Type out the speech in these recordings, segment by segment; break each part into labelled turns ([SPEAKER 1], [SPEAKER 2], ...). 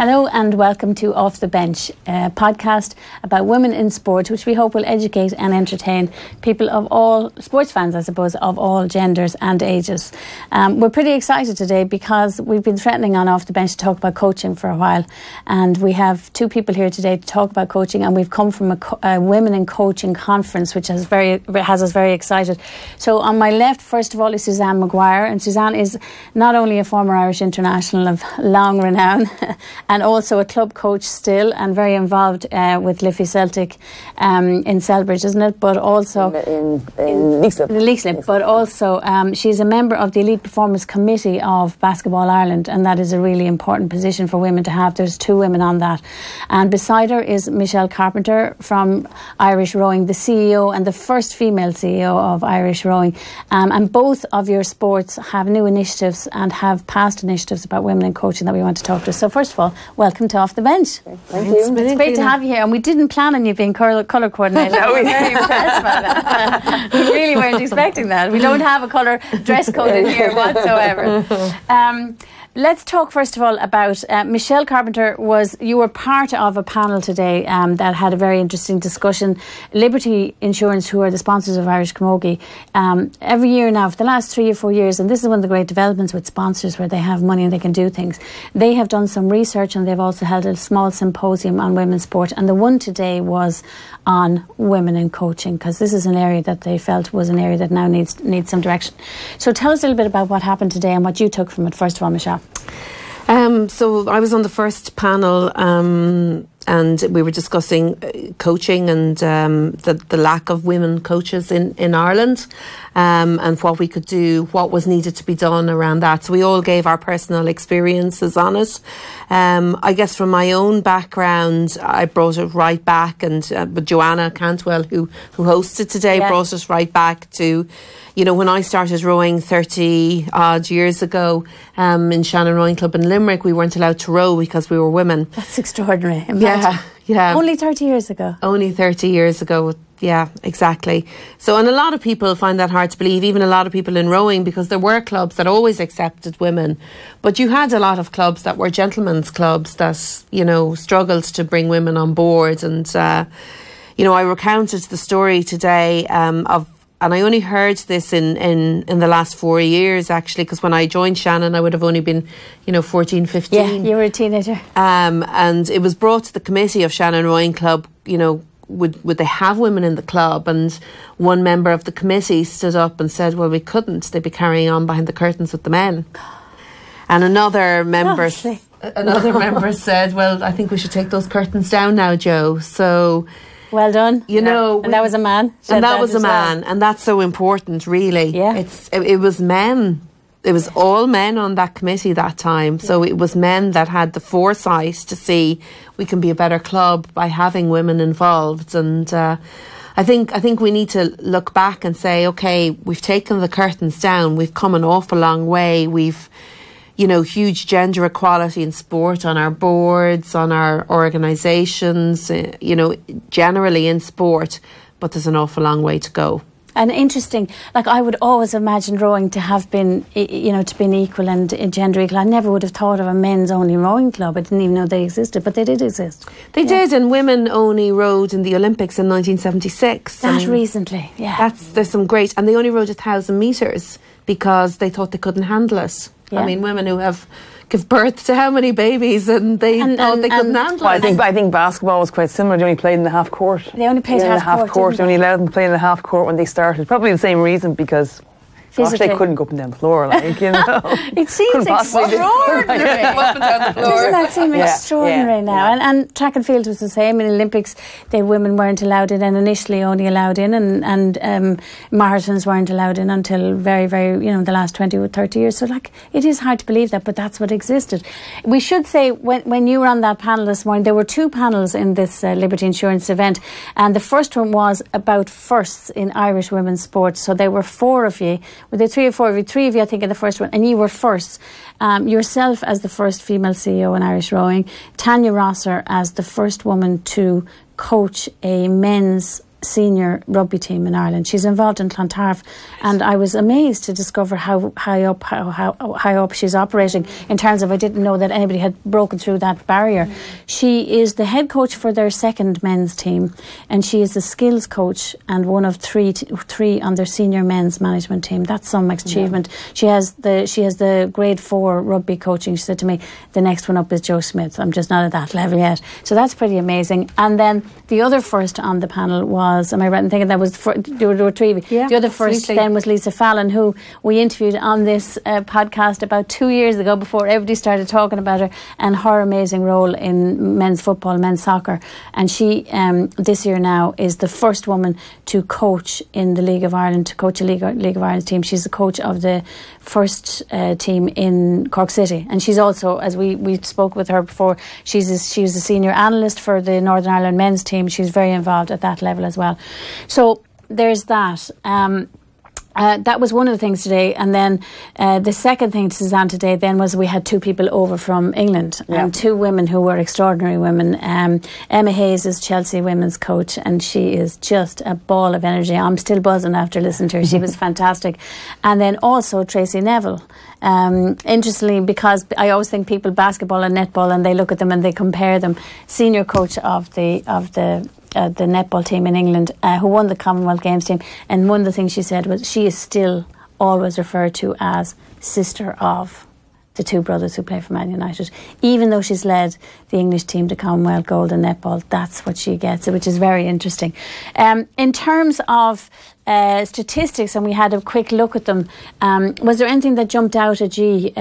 [SPEAKER 1] Hello and welcome to Off the Bench, a podcast about women in sport, which we hope will educate and entertain people of all, sports fans I suppose, of all genders and ages. We're pretty excited today because we've been threatening on Off the Bench to talk about coaching for a while, and we have two people here today to talk about coaching, and we've come from a Women in Coaching conference which has us very excited. So on my left, first of all, is Suzanne Maguire, and Suzanne is not only a former Irish international of long renown and also a club coach still, and very involved with Liffey Celtic in Selbridge, isn't it? But also
[SPEAKER 2] in Leixlip.
[SPEAKER 1] But also she's a member of the Elite Performance Committee of Basketball Ireland, and that is a really important position for women to have. There's two women on that, and beside her is Michelle Carpenter from Irish Rowing, the CEO and the first female CEO of Irish Rowing, and both of your sports have new initiatives and have past initiatives about women in coaching that we want to talk to. So first of all, welcome to Off the Bench.
[SPEAKER 2] Thank you.
[SPEAKER 1] It's great to have you here, and we didn't plan on you being colour coordinator.
[SPEAKER 2] No,
[SPEAKER 1] We're very impressed by that. We really weren't expecting that. We don't have a colour dress code in here whatsoever. Let's talk first of all about Michelle Carpenter. You were part of a panel today that had a very interesting discussion. Liberty Insurance, who are the sponsors of Irish Camogie, every year now for the last 3 or 4 years, and this is one of the great developments with sponsors where they have money and they can do things. They have done some research, and they've also held a small symposium on women's sport, and the one today was on women in coaching, because this is an area that they felt was an area that now needs some direction. So tell us a little bit about what happened today and what you took from it, first of all, Michelle.
[SPEAKER 3] So I was on the first panel and we were discussing coaching and the lack of women coaches in Ireland, and what we could do, what was needed to be done around that. So we all gave our personal experiences on it. I guess from my own background, I brought it right back, and but Joanna Cantwell, who hosted today, brought us right back to, when I started rowing 30 odd years ago in Shannon Rowing Club in Limerick, we weren't allowed to row because we were women.
[SPEAKER 1] That's extraordinary.
[SPEAKER 3] Yeah.
[SPEAKER 1] Only 30 years ago.
[SPEAKER 3] Only 30 years ago. Yeah, exactly. So, and a lot of people find that hard to believe, even a lot of people in rowing, because there were clubs that always accepted women. But you had a lot of clubs that were gentlemen's clubs that, struggled to bring women on board. And, I recounted the story today and I only heard this in the last 4 years, actually, because when I joined Shannon, I would have only been, 14, 15.
[SPEAKER 1] Yeah, you were a teenager.
[SPEAKER 3] And it was brought to the committee of Shannon Rowing Club, would they have women in the club? And one member of the committee stood up and said, well, we couldn't. They'd be carrying on behind the curtains with the men. And another member said, well, I think we should take those curtains down now, Joe. So...
[SPEAKER 1] Well done.
[SPEAKER 3] And
[SPEAKER 1] that was a man.
[SPEAKER 3] And that was a man. And that's so important, really.
[SPEAKER 1] Yeah.
[SPEAKER 3] It was men. It was all men on that committee that time. So it was men that had the foresight to see we can be a better club by having women involved. And I think we need to look back and say, okay, we've taken the curtains down. We've come an awful long way. We've huge gender equality in sport, on our boards, on our organisations, generally in sport, but there's an awful long way to go.
[SPEAKER 1] And interesting, I would always imagine rowing to have been, to be equal and gender equal. I never would have thought of a men's only rowing club. I didn't even know they existed, but they did exist.
[SPEAKER 3] They did, and women only rowed in the Olympics in 1976.
[SPEAKER 1] Recently, yeah.
[SPEAKER 3] There's some great, and they only rowed 1,000 metres because they thought they couldn't handle it. Yeah. I mean, women who give birth to how many babies, and they thought they couldn't handle it.
[SPEAKER 2] I think basketball was quite similar. They only played in the half court.
[SPEAKER 1] They only played half court.
[SPEAKER 2] They only allowed them to play in the half court when they started. Probably the same reason, because they couldn't go up and down the floor,
[SPEAKER 1] It seems extraordinary.
[SPEAKER 3] Doesn't
[SPEAKER 1] that seem extraordinary now? And track and field was the same. In the Olympics, women weren't allowed in, and initially only allowed in, and marathons weren't allowed in until very, very, the last 20 or 30 years. So, it is hard to believe that, but that's what existed. We should say, when you were on that panel this morning, there were two panels in this Liberty Insurance event, and the first one was about firsts in Irish women's sports. So there were four of you. Were there 3 or 4 of you? 3 of you, I think, in the first one, and you were first. Yourself as the first female CEO in Irish Rowing, Tanya Rosser as the first woman to coach a men's senior rugby team in Ireland. She's involved in Clontarf, and I was amazed to discover how high up she's operating in terms of, I didn't know that anybody had broken through that barrier. She is the head coach for their second men's team, and she is the skills coach and one of three on their senior men's management team. That's some achievement. She has the grade 4 rugby coaching. She said to me, the next one up is Joe Smith. I'm just not at that level yet. So that's pretty amazing. And then the other first on the panel was, am I right in thinking that was, there were three of you? The other first then was Lisa Fallon, who we interviewed on this podcast about 2 years ago, before everybody started talking about her and her amazing role in men's football, men's soccer. And she, this year now, is the first woman to coach in the League of Ireland, to coach a League of Ireland team. She's the coach of the first team in Cork City, and she's also, as we spoke with her before, she was a senior analyst for the Northern Ireland men's team. She's very involved at that level as well. So there's that. That was one of the things today, and then the second thing, Suzanne, today then was we had two people over from England, and two women who were extraordinary women. Emma Hayes is Chelsea women's coach, and she is just a ball of energy. I'm still buzzing after listening to her. She was fantastic. And then also Tracy Neville. Interestingly, because I always think people basketball and netball, and they look at them and they compare them. Senior coach of the netball team in England, who won the Commonwealth Games team, and one of the things she said was she is still always referred to as sister of the two brothers who play for Man United. Even though she's led the English team to Commonwealth gold in netball, that's what she gets, which is very interesting. In terms of statistics, and we had a quick look at them, was there anything that jumped out at you?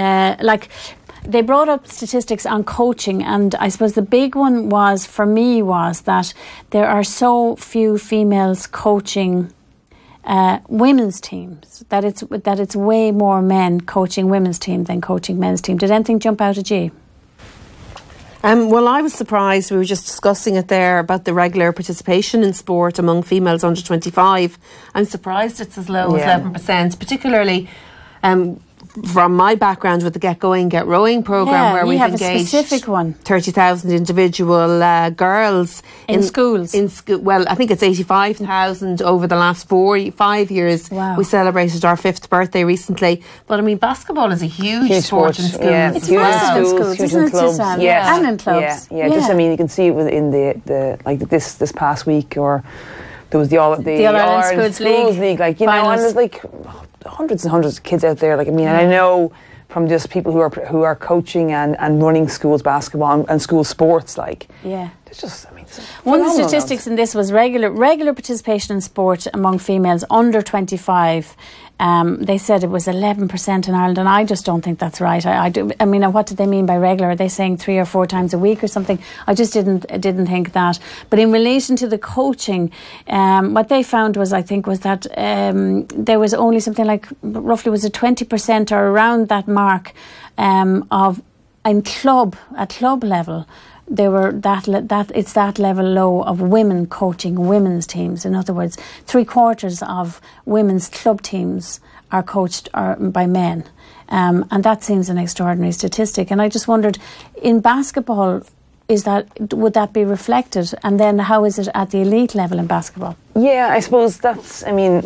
[SPEAKER 1] They brought up statistics on coaching, and I suppose the big one was, for me, was that there are so few females coaching women's teams, that it's way more men coaching women's team than coaching men's team. Did anything jump out at you?
[SPEAKER 3] Well, I was surprised. We were just discussing it there about the regular participation in sport among females under 25. I'm surprised it's as low as 11%, particularly from my background with the Get Going, Get Rowing programme, where we've engaged 30,000 individual girls
[SPEAKER 1] in schools.
[SPEAKER 3] Well, I think it's 85,000 over the last 5 years.
[SPEAKER 1] Wow.
[SPEAKER 3] We celebrated our 5th birthday recently. But I mean, basketball is a huge sport in schools.
[SPEAKER 2] Yeah,
[SPEAKER 1] it's massive in schools, isn't it, Suzanne?
[SPEAKER 2] Yeah.
[SPEAKER 1] And in clubs.
[SPEAKER 2] Yeah. Just, I mean, you can see it within the like this past week, or there was the All-Ireland Schools League, like, you know, and there's like hundreds and hundreds of kids out there. Like, I mean, and I know from just people who are coaching and running schools basketball and school sports, like, it's just, I mean,
[SPEAKER 1] one of the statistics in this was regular participation in sport among females under 25. They said it was 11% in Ireland, and I just don't think that's right. I mean, what did they mean by regular? Are they saying 3 or 4 times a week or something? I just didn't think that. But in relation to the coaching, what they found was, I think, was that there was only something like roughly was it 20% or around that mark of at club level. There were it's that level low of women coaching women's teams. In other words, 3/4 of women's club teams are coached by men, and that seems an extraordinary statistic. And I just wondered, in basketball, would that be reflected? And then how is it at the elite level in basketball?
[SPEAKER 2] Yeah, I suppose that's. I mean,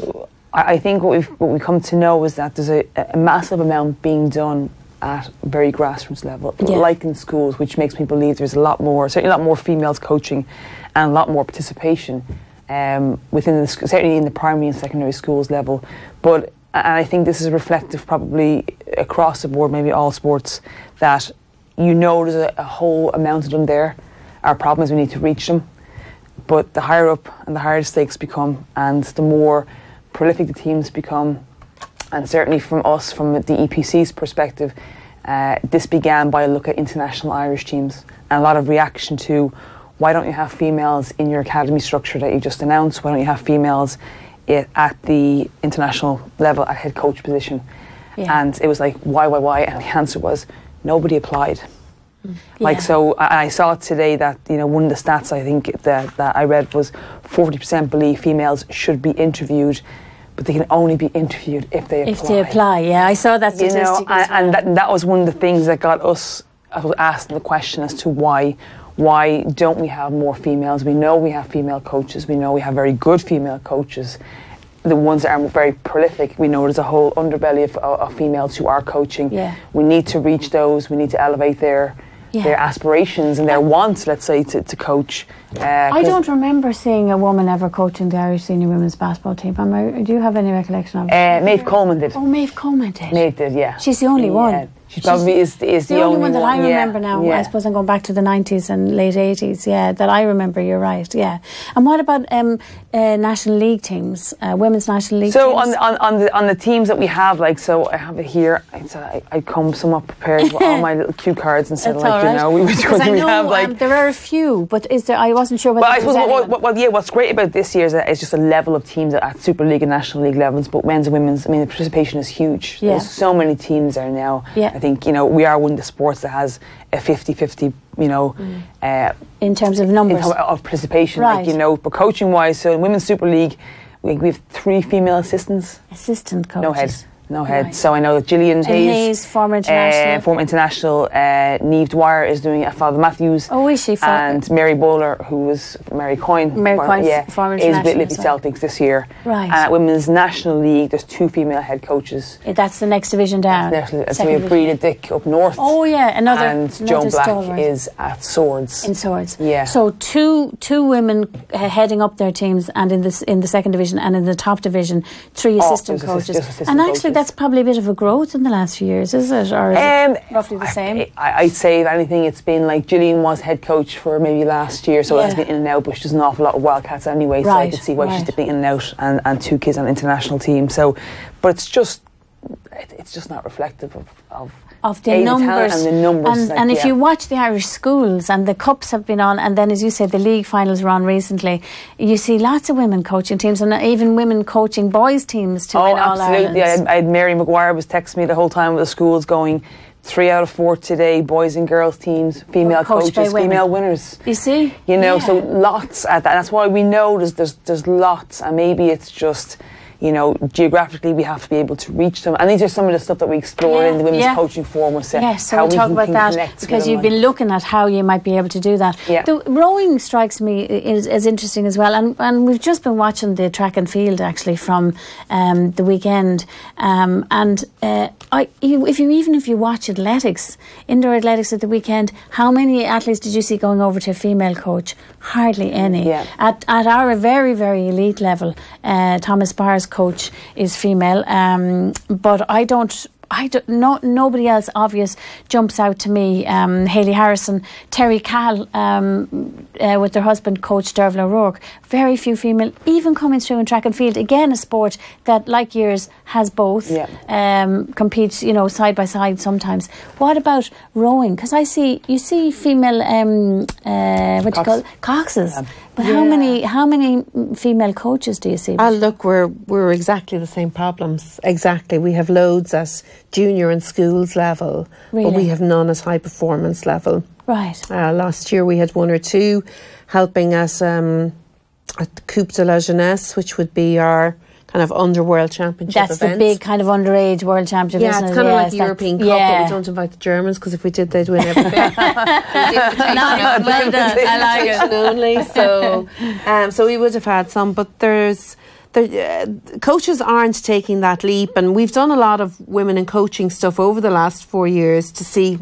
[SPEAKER 2] I think what we come to know is that there's a massive amount being done at very grassroots level, like in schools, which makes me believe there's certainly a lot more females coaching and a lot more participation within certainly in the primary and secondary schools level. But and I think this is reflective probably across the board, maybe all sports, that there's a whole amount of them there. Our problem is we need to reach them. But the higher up and the higher the stakes become, and the more prolific the teams become, and certainly from the EPC's perspective, this began by a look at international Irish teams and a lot of reaction to, why don't you have females in your academy structure that you just announced? Why don't you have females at the international level at head coach position? Yeah. And it was like, why? And the answer was, nobody applied. Like, so I saw today that, you know, one of the stats I think that I read was 40% believe females should be interviewed, but they can only be interviewed if they apply.
[SPEAKER 1] If they apply, I saw that statistic.
[SPEAKER 2] You know, and that was one of the things that got us I was asking the question as to why don't we have more females? We know we have female coaches. We know we have very good female coaches. The ones that are very prolific, we know there's a whole underbelly of females who are coaching.
[SPEAKER 1] Yeah.
[SPEAKER 2] We need to reach those. We need to elevate their aspirations and their wants, let's say, to coach.
[SPEAKER 1] I don't remember seeing a woman ever coaching the Irish senior women's basketball team. Do you have any recollection of it?
[SPEAKER 2] Maeve Coleman did.
[SPEAKER 1] Oh, Maeve Coleman did.
[SPEAKER 2] Maeve did, yeah.
[SPEAKER 1] She's the only one.
[SPEAKER 2] She probably is the
[SPEAKER 1] only one that I remember now.
[SPEAKER 2] Yeah.
[SPEAKER 1] I suppose I'm going back to the 90s and late 80s. Yeah, that I remember. You're right. Yeah. And what about national league teams, women's national league?
[SPEAKER 2] So
[SPEAKER 1] teams?
[SPEAKER 2] on the teams that we have, like, so I have it here. I come somewhat prepared with all my little cue cards and said, like, you know, we have like
[SPEAKER 1] there are a few, but is there? I wasn't sure.
[SPEAKER 2] Well, I suppose what's great about this year is that it's just a level of teams at Super League and National League levels, but men's and women's. I mean, the participation is huge.
[SPEAKER 1] Yeah.
[SPEAKER 2] There's so many teams there now.
[SPEAKER 1] Yeah.
[SPEAKER 2] I think, you know, we are one of the sports that has a 50-50, you know,
[SPEAKER 1] in terms of numbers
[SPEAKER 2] of participation,
[SPEAKER 1] right.
[SPEAKER 2] like, you know, but coaching wise, so in Women's Super League, we have 3 female assistant coaches. No head.
[SPEAKER 1] Right.
[SPEAKER 2] So I know that Gillian Hayes,
[SPEAKER 1] former international,
[SPEAKER 2] Niamh Dwyer is doing it. Father Matthews.
[SPEAKER 1] Oh, is she?
[SPEAKER 2] And Mary Bowler, who was former
[SPEAKER 1] Coyne, former
[SPEAKER 2] is with Liffey Celtics this year.
[SPEAKER 1] Right.
[SPEAKER 2] And at Women's National League, there's 2 female head coaches.
[SPEAKER 1] That's the next division down.
[SPEAKER 2] So we have Breda Dick up north.
[SPEAKER 1] Oh yeah, another.
[SPEAKER 2] And Joan Black is at Swords.
[SPEAKER 1] In Swords.
[SPEAKER 2] Yeah.
[SPEAKER 1] So two women heading up their teams, and in the second division and in the top division, 3 assistant coaches. And actually, that's probably a bit of a growth in the last few years, is it? Or is it roughly the same?
[SPEAKER 2] I'd say, if anything, it's been like Gillian was head coach for maybe last year, so it's been in and out, but she does an awful lot of Wildcats anyway, so I could see why she's dipping in and out, and 2 kids on the international team. So, but it's just not reflective of
[SPEAKER 1] the numbers
[SPEAKER 2] and the numbers.
[SPEAKER 1] And if you watch the Irish schools, and the cups have been on, and then, as you said, the league finals were on recently, you see lots of women coaching teams, and even women coaching boys teams to win All
[SPEAKER 2] absolutely.
[SPEAKER 1] Ireland.
[SPEAKER 2] I had Mary Maguire was texting me the whole time with the schools going 3 out of 4 today, boys and girls teams, female coaches, female winners.
[SPEAKER 1] You see,
[SPEAKER 2] you know, so lots at that. That's why we know there's lots, and maybe it's just, you know, geographically we have to be able to reach them. And these are some of the stuff that we explore in the Women's Coaching Forum. So
[SPEAKER 1] we'll talk about that, because you've been looking at how you might be able to do that.
[SPEAKER 2] Yeah.
[SPEAKER 1] The rowing strikes me as interesting as well, and we've just been watching the track and field actually from the weekend, if you watch athletics, indoor athletics at the weekend, how many athletes did you see going over to a female coach? Hardly any.
[SPEAKER 2] Yeah.
[SPEAKER 1] At our very, very elite level, Thomas Barr's coach is female, but nobody else obvious jumps out to me. Hayley Harrison, Terry Cahill, with their husband coach Derval O'Rourke. Very few female even coming through in track and field. Again, a sport that, like yours, has both. Competes, you know, side by side sometimes. What about rowing? Because you see female coxes. Yeah. But how many female coaches do you see?
[SPEAKER 3] Look, we're exactly the same problems. Exactly. We have loads at junior and schools level, but we have none at high performance level.
[SPEAKER 1] Right.
[SPEAKER 3] Last year we had 1 or 2 helping us at the Coupe de la Jeunesse, which would be our kind of underworld championship
[SPEAKER 1] That's
[SPEAKER 3] event.
[SPEAKER 1] The big kind of underage world championship.
[SPEAKER 3] Yeah, it's kind of like the European Cup, but we don't invite the Germans, because if we did, they'd win everything.
[SPEAKER 1] Well done. I like it.
[SPEAKER 3] Only so we would have had some, but coaches aren't taking that leap, and we've done a lot of women in coaching stuff over the last 4 years to see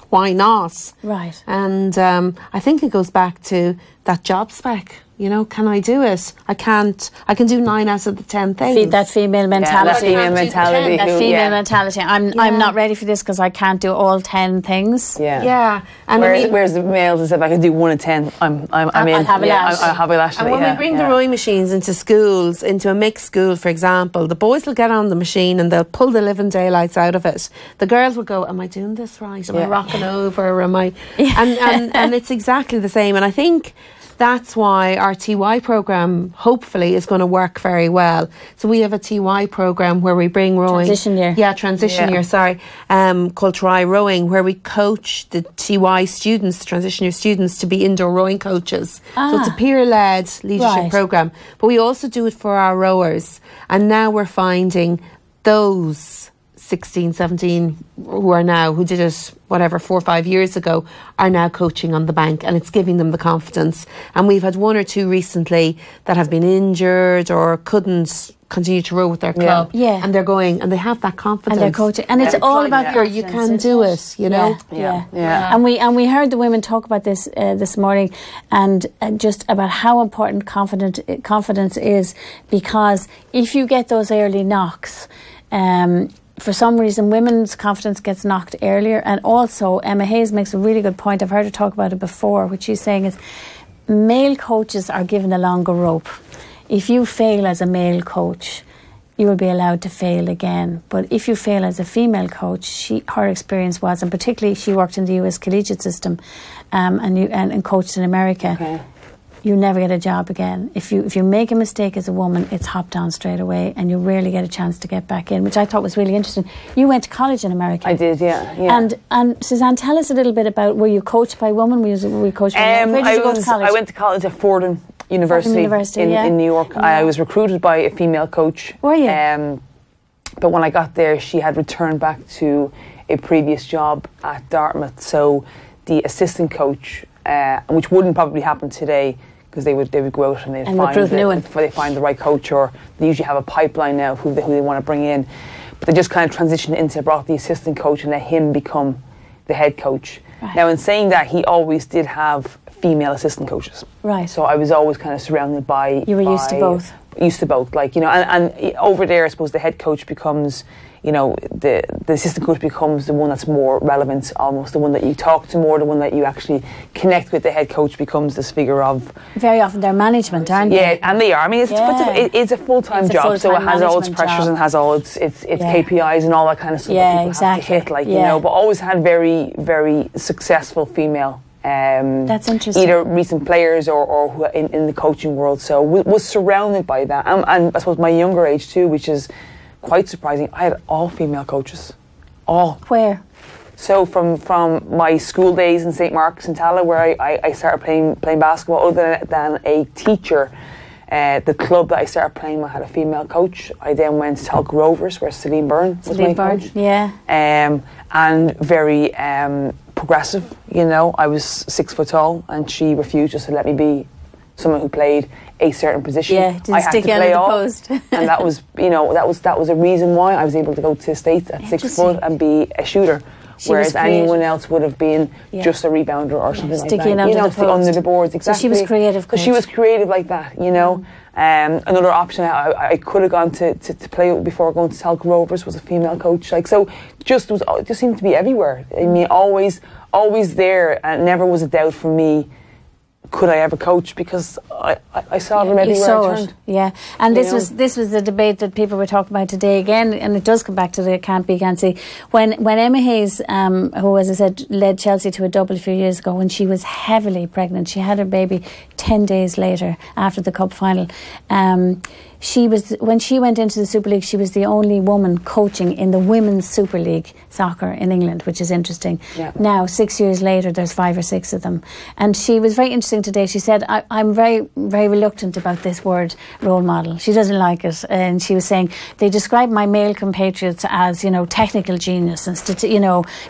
[SPEAKER 3] why not.
[SPEAKER 1] Right.
[SPEAKER 3] And I think it goes back to that job spec. You know, can I do it? I can't. I can do 9 out of the 10 things.
[SPEAKER 1] That female mentality.
[SPEAKER 2] That
[SPEAKER 1] female mentality. I'm not ready for this because I can't do all 10 things.
[SPEAKER 3] Yeah.
[SPEAKER 2] And whereas the males, is if I can do 1 in 10, I'm in.
[SPEAKER 1] I'll have a lash.
[SPEAKER 2] I'll have a lash.
[SPEAKER 3] And when we bring the rowing machines into schools, into a mixed school, for example, the boys will get on the machine and they'll pull the living daylights out of it. The girls will go, "Am I doing this right? Am I rocking over? Am I?" And it's exactly the same. And I think that's why our TY programme hopefully is going to work very well. So we have a TY programme where we bring rowing.
[SPEAKER 1] Transition year.
[SPEAKER 3] Yeah, transition year, called Try Rowing, where we coach the TY students, the transition year students, to be indoor rowing coaches. So it's a peer-led leadership programme. But we also do it for our rowers. And now we're finding those 16, 17 who did it, whatever, 4 or 5 years ago, are now coaching on the bank, and it's giving them the confidence. And we've had 1 or 2 recently that have been injured or couldn't continue to row with their club.
[SPEAKER 1] Yeah.
[SPEAKER 3] And they're going, and they have that confidence.
[SPEAKER 1] And they're coaching. And it's all about confidence.
[SPEAKER 3] You can do it, you know?
[SPEAKER 1] Yeah. And we heard the women talk about this this morning, and just about how important confidence is, because if you get those early knocks, for some reason women's confidence gets knocked earlier. And also Emma Hayes makes a really good point, I've heard her talk about it before, which she's saying is male coaches are given a longer rope. If you fail as a male coach, you will be allowed to fail again. But if you fail as a female coach, her experience was, and particularly she worked in the US collegiate system and coached in America, you never get a job again. If you make a mistake as a woman, it's hopped down straight away, and you rarely get a chance to get back in, which I thought was really interesting. You went to college in America.
[SPEAKER 2] I did, yeah.
[SPEAKER 1] And Suzanne, tell us a little bit about, were you coached by women? Were you coached by men? Where did you go to college?
[SPEAKER 2] I went to college at Fordham University in New York. Yeah. I was recruited by a female coach.
[SPEAKER 1] Were you?
[SPEAKER 2] But when I got there, she had returned back to a previous job at Dartmouth. So the assistant coach, which wouldn't probably happen today, because they would go out and they'd find the right coach, or they usually have a pipeline now of who they want to bring in. But they just kind of transitioned into, brought the assistant coach and let him become the head coach. Right. Now, in saying that, he always did have female assistant coaches.
[SPEAKER 1] Right.
[SPEAKER 2] So I was always kind of surrounded by...
[SPEAKER 1] You were used to both.
[SPEAKER 2] Used to both, like, you know, and over there, I suppose the head coach becomes, you know, the assistant coach becomes the one that's more relevant, almost the one that you talk to more, the one that you actually connect with. The head coach becomes this figure of...
[SPEAKER 1] Very often they're management, aren't they?
[SPEAKER 2] Yeah, and they are. I mean, it's a full-time job, so it has all its pressures and has all its KPIs and all that kind of stuff that people have to hit, like, you know, but always had very, very successful female
[SPEAKER 1] that's interesting.
[SPEAKER 2] Either recent players or who in the coaching world. So was surrounded by that, and I suppose my younger age too, which is quite surprising. I had all female coaches, all.
[SPEAKER 1] Where?
[SPEAKER 2] So from my school days in St Mark's in Tala, where I started playing basketball, other than a teacher. The club that I started playing with had a female coach. I then went to Talc Rovers, where Celine Byrne was my coach.
[SPEAKER 1] Yeah.
[SPEAKER 2] And very progressive, you know. I was 6 foot tall, and she refused just to let me be someone who played a certain position.
[SPEAKER 1] Yeah, didn't stick out of the post.
[SPEAKER 2] And that was, you know, that was a reason why I was able to go to the States at 6 foot and be a shooter. Whereas anyone else would have been just a rebounder or something like that.
[SPEAKER 1] Under the post.
[SPEAKER 2] Under the boards, exactly.
[SPEAKER 1] So she was creative.
[SPEAKER 2] So she was creative like that, you know. Another option I could have gone to play before going to Talc Rovers was a female coach. Like, so just seemed to be everywhere. I mean, always there, and never was a doubt for me. Could I ever coach? Because I saw them everywhere I turned.
[SPEAKER 1] Yeah, and this was the debate that people were talking about today again, and it does come back to the can't be, can't see. When Emma Hayes, who, as I said, led Chelsea to a double a few years ago, when she was heavily pregnant, she had her baby 10 days later after the cup final. When she went into the Super League, she was the only woman coaching in the Women's Super League soccer in England, which is interesting. Yeah. Now, 6 years later, there's 5 or 6 of them. And she was very interesting today. She said, I'm very, very reluctant about this word role model. She doesn't like it. And she was saying, they describe my male compatriots as, you know, technical genius and,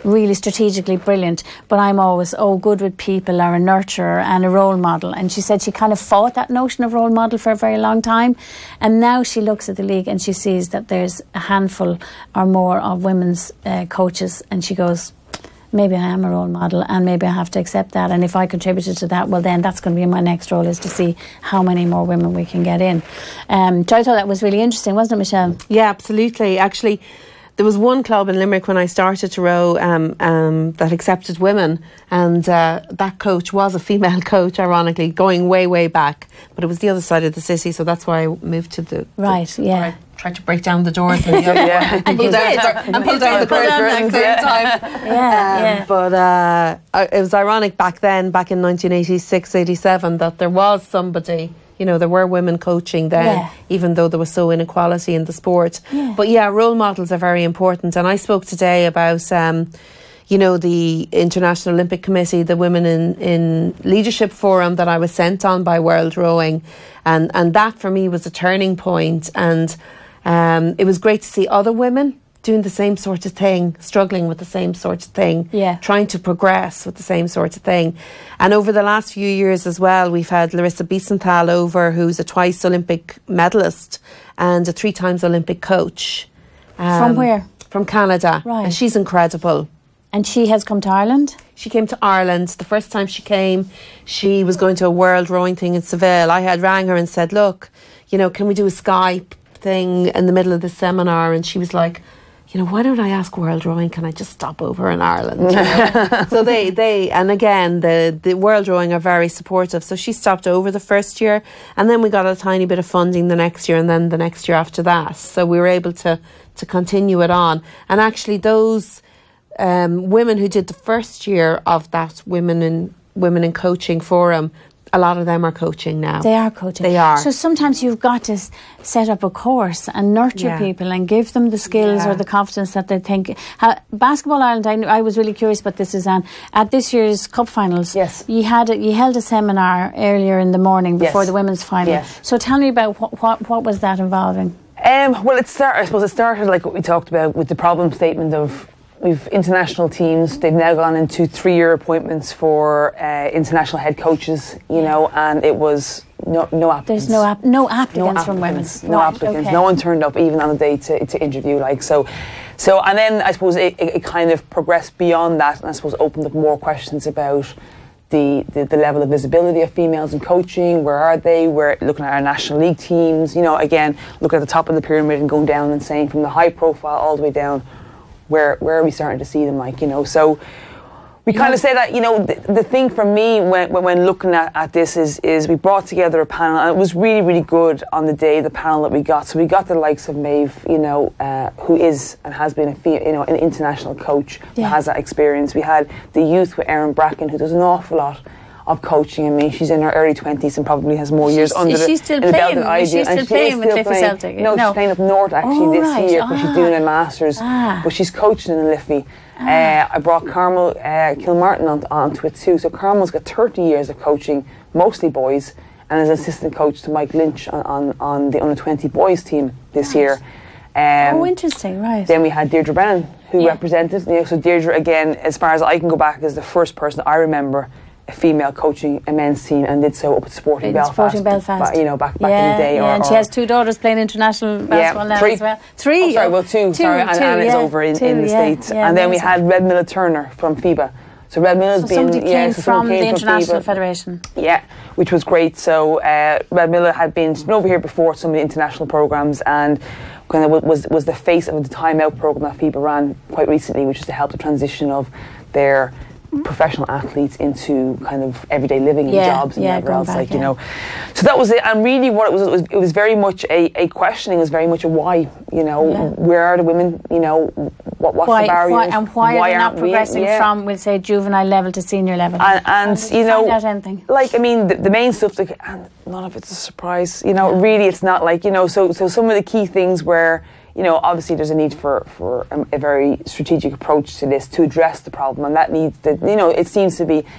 [SPEAKER 1] really strategically brilliant. But I'm always, good with people, or a nurturer and a role model. And she said she kind of fought that notion of role model for a very long time. And now she looks at the league and she sees that there's a handful or more of women's coaches, and she goes, maybe I am a role model, and maybe I have to accept that, and if I contributed to that, well then that's going to be my next role, is to see how many more women we can get in. So I thought that was really interesting, wasn't it, Michelle?
[SPEAKER 3] Yeah, absolutely. Actually, there was one club in Limerick when I started to row that accepted women, and that coach was a female coach, ironically, going way, way back. But it was the other side of the city, so that's why I moved to the...
[SPEAKER 1] Right, yeah.
[SPEAKER 3] I tried to break down the doors and the other one. And pull down the curtains at the same time.
[SPEAKER 1] Yeah.
[SPEAKER 3] But it was ironic back then, back in 1986, 87, that there was somebody... You know, there were women coaching then, even though there was so inequality in the sport. Yeah. But role models are very important. And I spoke today about, the International Olympic Committee, the Women in Leadership Forum that I was sent on by World Rowing. And that for me was a turning point. And it was great to see other women doing the same sort of thing, struggling with the same sort of thing, trying to progress with the same sort of thing. And over the last few years as well, we've had Larissa Biesenthal over, who's a twice Olympic medalist and a 3 times Olympic coach.
[SPEAKER 1] From where?
[SPEAKER 3] From Canada.
[SPEAKER 1] Right.
[SPEAKER 3] And she's incredible.
[SPEAKER 1] And she has come to Ireland?
[SPEAKER 3] She came to Ireland. The first time she came, she was going to a world rowing thing in Seville. I had rang her and said, look, you know, can we do a Skype thing in the middle of the seminar? And she was like, you know, why don't I ask World Rowing, can I just stop over in Ireland? You know? So they and again, the World Rowing are very supportive. So she stopped over the first year, and then we got a tiny bit of funding the next year, and then the next year after that. So we were able to continue it on. And actually those women who did the first year of that Women in Coaching Forum, a lot of them are coaching now. They are coaching. They are.
[SPEAKER 1] So sometimes you've got to set up a course and nurture people and give them the skills or the confidence that they think. Basketball Ireland, I was really curious about this, Suzanne. At this year's cup finals, you held a seminar earlier in the morning before the women's final. Yes. So tell me about what was that involving?
[SPEAKER 2] Well, I suppose it started like what we talked about with the problem statement of we've international teams. They've now gone into 3-year appointments for international head coaches, you know, and it was no applicants.
[SPEAKER 1] There's no applicants from women.
[SPEAKER 2] No applicants. Okay. No one turned up even on the day to interview. Like so, and then I suppose it kind of progressed beyond that, and I suppose opened up more questions about the level of visibility of females in coaching. Where are they? We're looking at our national league teams. You know, again, looking at the top of the pyramid and going down and saying from the high profile all the way down. Where are we starting to see them, like, you know? So we kind of say that, you know, the thing for me when looking at this is we brought together a panel, and it was really, really good on the day, the panel that we got. So we got the likes of Maeve, you know, who is and has been an international coach, who has that experience. We had the youth with Erin Bracken, who does an awful lot of coaching. I mean, she's in her early 20s and probably has more years under the belt than I do.
[SPEAKER 1] She's still playing with Liffey Celtic?
[SPEAKER 2] No, she's playing up north actually this year, but she's doing a Masters. But she's coaching in Liffey. I brought Carmel Kilmartin onto it too. So Carmel's got 30 years of coaching, mostly boys, and is assistant coach to Mike Lynch on the under-20 boys team this year.
[SPEAKER 1] Interesting, right.
[SPEAKER 2] Then we had Deirdre Brennan, who represented. You know, so Deirdre, again, as far as I can go back, is the first person I remember a female coaching a men's team, and did so up at Sporting Belfast. You know, back in the day.
[SPEAKER 1] And she has 2 daughters playing international basketball now as well. 3.
[SPEAKER 2] Oh, sorry, well, 2. Sorry, and it's over in the States. And then we had Red Miller Turner from FIBA. So Red Miller's
[SPEAKER 1] came from the International Federation.
[SPEAKER 2] Yeah, which was great. So Red Miller had been over here before some of the international programs, and kind of was the face of the timeout program that FIBA ran quite recently, which is to help the transition of their professional athletes into kind of everyday living and jobs and whatever else, you know. So that was it, and really what it was very much a questioning. It was very much a why, you know, where are the women, you know, what's the barriers,
[SPEAKER 1] why are they not progressing from, we'll say, juvenile level to senior level,
[SPEAKER 2] and you know,
[SPEAKER 1] find out anything?
[SPEAKER 2] Like, I mean, the main stuff, and none of it's a surprise, you know. Really, it's not like, you know, so some of the key things where, you know, obviously there's a need for a very strategic approach to this to address the problem, and that needs to, you know, it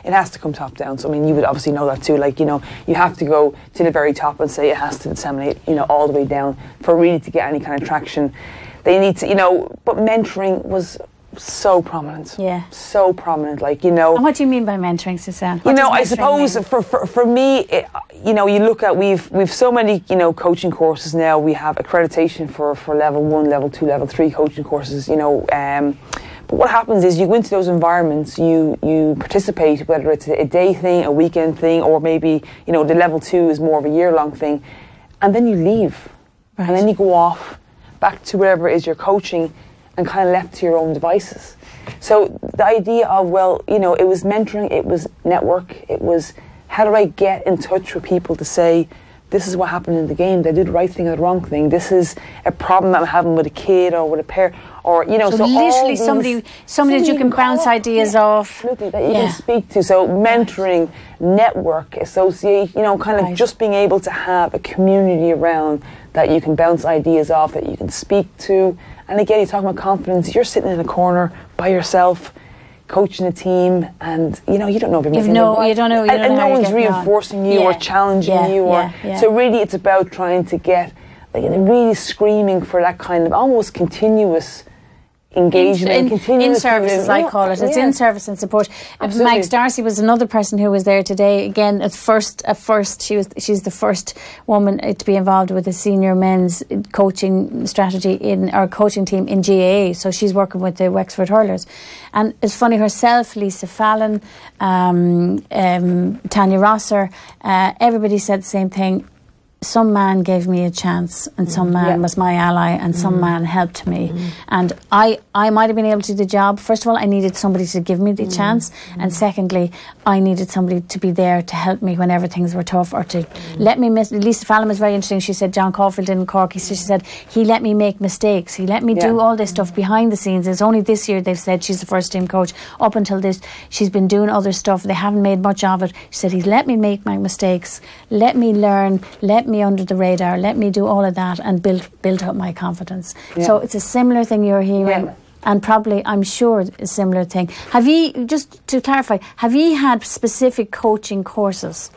[SPEAKER 2] has to come top down. So I mean, you would obviously know that too, like, you know, you have to go to the very top and say it has to disseminate, you know, all the way down for really to get any kind of traction. They need to, you know, but mentoring was so prominent. Yeah. So prominent, like, you know.
[SPEAKER 1] And what do you mean by mentoring, Suzanne?
[SPEAKER 2] You know, I suppose for me, you know, you look at, we've so many, you know, coaching courses now. We have accreditation for level 1, level 2, level 3 coaching courses, you know. But what happens is you go into those environments, you participate, whether it's a day thing, a weekend thing, or maybe, you know, the level 2 is more of a year-long thing. And then you leave. Right. And then you go off back to wherever it is you're coaching, and kind of left to your own devices. So the idea of, well, you know, it was mentoring, it was network, it was how do I get in touch with people to say, this is what happened in the game, they did the right thing or the wrong thing, this is a problem that I'm having with a kid or with a parent, or, you know,
[SPEAKER 1] so literally somebody that you can bounce ideas off.
[SPEAKER 2] Absolutely, that you can speak to. So mentoring, network, associate, you know, kind of just being able to have a community around that you can bounce ideas off, that you can speak to. And again, you're talking about confidence. You're sitting in a corner by yourself, coaching a team, and you know you don't know if you're making
[SPEAKER 1] you don't know,
[SPEAKER 2] and no one's reinforcing you or challenging you. So really, it's about trying to get, like, really screaming for that kind of almost continuous engagement,
[SPEAKER 1] in service, as I call it. It's in service and support. Mags Darcy was another person who was there today. Again, she's the first woman to be involved with the senior men's coaching strategy in our coaching team in GAA. So she's working with the Wexford Hurlers, and it's funny, herself, Lisa Fallon, Tanya Rosser, everybody said the same thing. Some man gave me a chance, and some man was my ally, and some man helped me. And I might have been able to do the job. First of all, I needed somebody to give me the chance, and secondly, I needed somebody to be there to help me whenever things were tough, or to let me miss. Lisa Fallon was very interesting. She said John Caulfield in Cork, she said he let me make mistakes. He let me do all this stuff behind the scenes. It's only this year they've said she's the first team coach. Up until this, she's been doing other stuff. They haven't made much of it. She said, he let me make my mistakes, let me learn, let me under the radar, let me do all of that, and build up my confidence. So it's a similar thing you're hearing, and probably, I'm sure, a similar thing. Have you, just to clarify, have you had specific coaching courses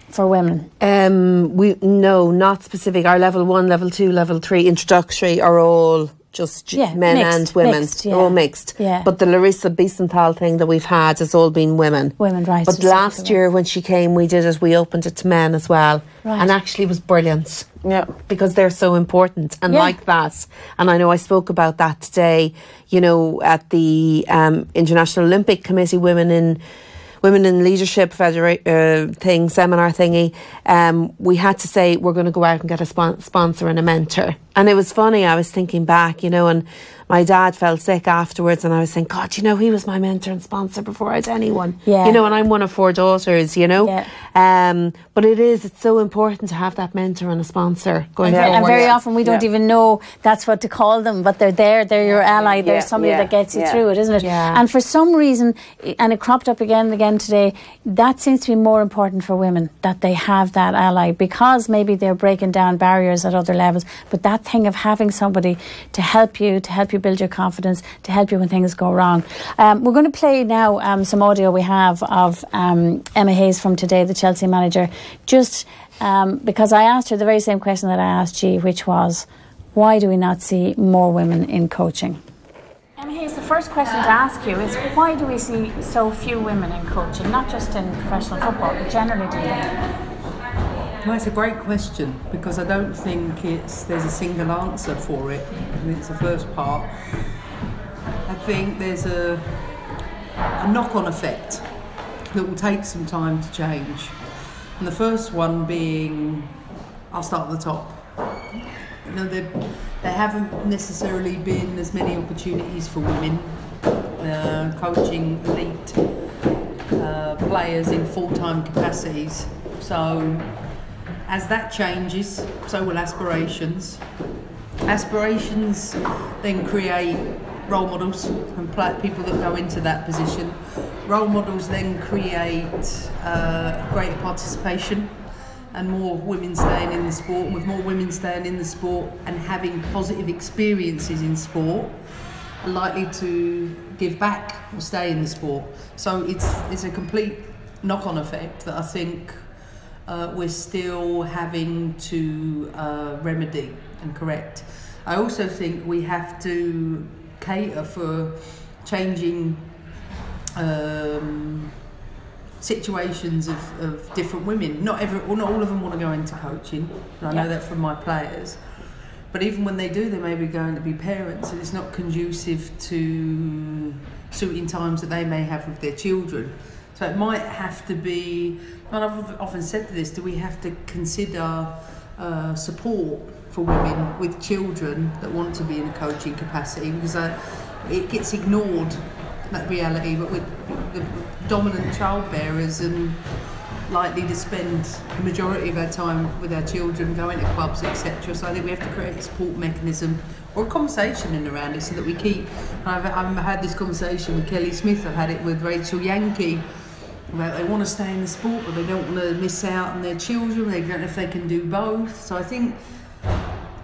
[SPEAKER 1] for women?
[SPEAKER 3] No, not specific. Our level 1, level 2, level 3 introductory are all just men and women. They're all mixed. But the Larissa Biesenthal thing that we've had has all been women.
[SPEAKER 1] Women, right.
[SPEAKER 3] But last year when she came, we opened it to men as well.
[SPEAKER 1] Right.
[SPEAKER 3] And actually it was brilliant.
[SPEAKER 2] Yeah.
[SPEAKER 3] Because they're so important and like that. And I know I spoke about that today, at the International Olympic Committee Women in Leadership seminar thingy, we had to say we're going to go out and get a sponsor and a mentor. And it was funny, I was thinking back, and my dad fell sick afterwards, and I was saying, God, he was my mentor and sponsor before I had anyone. And I'm one of 4 daughters, but it's so important to have that mentor and a sponsor going forward.
[SPEAKER 1] And very often we don't even know that's what to call them, but they're there, they're your ally, they're somebody that gets you through it, isn't it? And for some reason, and it cropped up again and again today, that seems to be more important for women, that they have that ally, because maybe they're breaking down barriers at other levels, but that thing of having somebody to help you build your confidence, to help you when things go wrong. We're going to play now some audio we have of Emma Hayes from today, the Chelsea manager, just because I asked her the very same question that I asked G, which was, why do we not see more women in coaching? Emma Hayes, the first question to ask you is, why do we see so few women in coaching, not just in professional football, but generally today?
[SPEAKER 4] Well, it's a great question, because I don't think there's a single answer for it. It's the first part. I think there's a knock-on effect that will take some time to change. And the first one being, I'll start at the top. There haven't necessarily been as many opportunities for women coaching elite players in full-time capacities. So as that changes, so will aspirations. Aspirations then create role models and people that go into that position. Role models then create greater participation and more women staying in the sport. And with more women staying in the sport and having positive experiences in sport, are likely to give back or stay in the sport. So it's a complete knock-on effect that I think we're still having to remedy and correct. I also think we have to cater for changing situations of different women. Not all of them want to go into coaching, and I know that from my players. But even when they do, they may be going to be parents, and it's not conducive to suiting times that they may have with their children. So it might have to be, and I've often said to this, do we have to consider support for women with children that want to be in a coaching capacity? Because it gets ignored, that reality, but with the dominant child bearers and likely to spend the majority of our time with our children, going to clubs, etc. So I think we have to create a support mechanism or a conversation in around it so that we keep. I've had this conversation with Kelly Smith, I've had it with Rachel Yankee, about they want to stay in the sport but they don't want to miss out on their children, they don't know if they can do both. So I think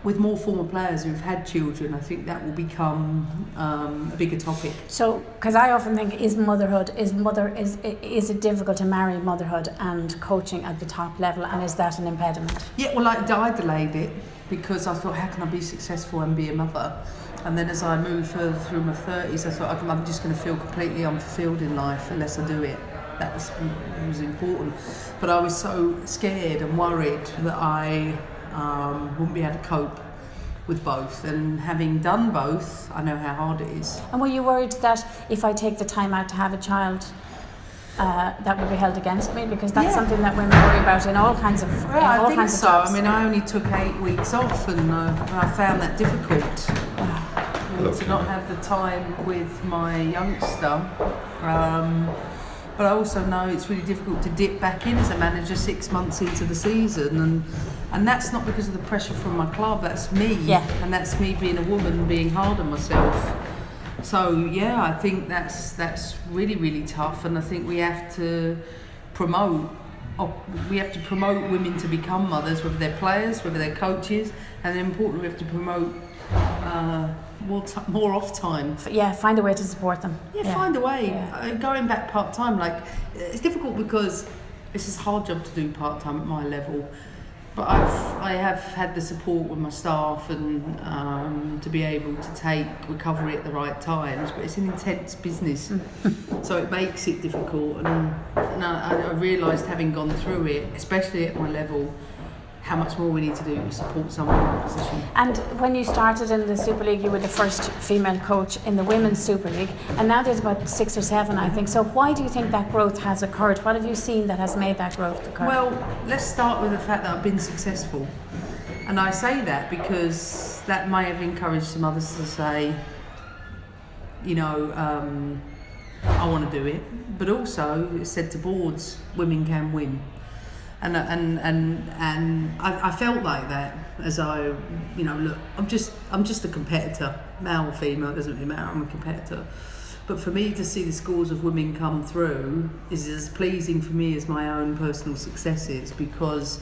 [SPEAKER 4] with more former players who've had children, I think that will become a bigger topic. So,
[SPEAKER 1] because I often think, is it difficult to marry motherhood and coaching at the top level, and is that an impediment?
[SPEAKER 4] Yeah, well, I delayed it because I thought, how can I be successful and be a mother? And then as I moved further through my 30s, I thought I'm just going to feel completely unfulfilled in life unless I do it. That was important. But I was so scared and worried that I wouldn't be able to cope with both. And having done both, I know how hard it is.
[SPEAKER 1] And were you worried that if I take the time out to have a child, that would be held against me? Because that's something that women worry about in all kinds of
[SPEAKER 4] I think so. I mean, I only took 8 weeks off, and I found that difficult. To not have the time with my youngster. But I also know it's really difficult to dip back in as a manager 6 months into the season, and that's not because of the pressure from my club. That's me, and that's me being a woman, being hard on myself. So yeah, I think that's really, really tough, and I think we have to promote women to become mothers, whether they're players, whether they're coaches, and then importantly, we have to promote more off time.
[SPEAKER 1] Find a way to support them.
[SPEAKER 4] Find a way. Going back part time, like, it's difficult because this is a hard job to do part time at my level. But I have had the support with my staff and to be able to take recovery at the right times. But it's an intense business, so it makes it difficult. And I realised, having gone through it, especially at my level, how much more we need to do to support someone in that position.
[SPEAKER 1] And when you started in the Super League, you were the first female coach in the Women's Super League, and now there's about 6 or 7, I think. So why do you think that growth has occurred? What have you seen that has made that growth occur?
[SPEAKER 4] Well, let's start with the fact that I've been successful. And I say that because that may have encouraged some others to say, I want to do it. But also, it said to boards, women can win. And I felt like that as I, look, I'm just a competitor, male or female, it doesn't really matter, I'm a competitor. But for me to see the scores of women come through is as pleasing for me as my own personal successes, because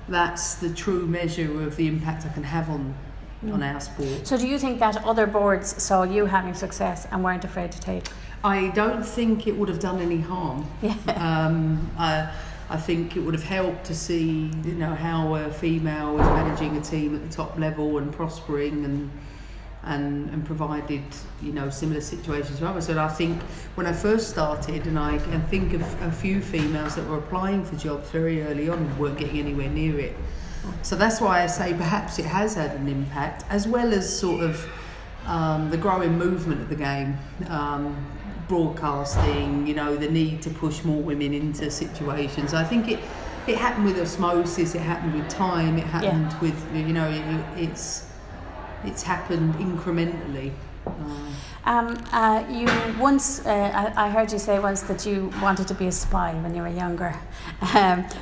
[SPEAKER 4] that's the true measure of the impact I can have on our sport.
[SPEAKER 1] So do you think that other boards saw you having success and weren't afraid to take?
[SPEAKER 4] I don't think it would have done any harm. I think it would have helped to see, how a female is managing a team at the top level and prospering and provided, similar situations for others. So I think when I first started, and I can think of a few females that were applying for jobs very early on and weren't getting anywhere near it. So that's why I say perhaps it has had an impact, as well as sort of the growing movement of the game. Broadcasting, the need to push more women into situations. I think it happened with osmosis, it happened with time, it happened with, it's happened incrementally.
[SPEAKER 1] You once, I heard you say once that you wanted to be a spy when you were younger.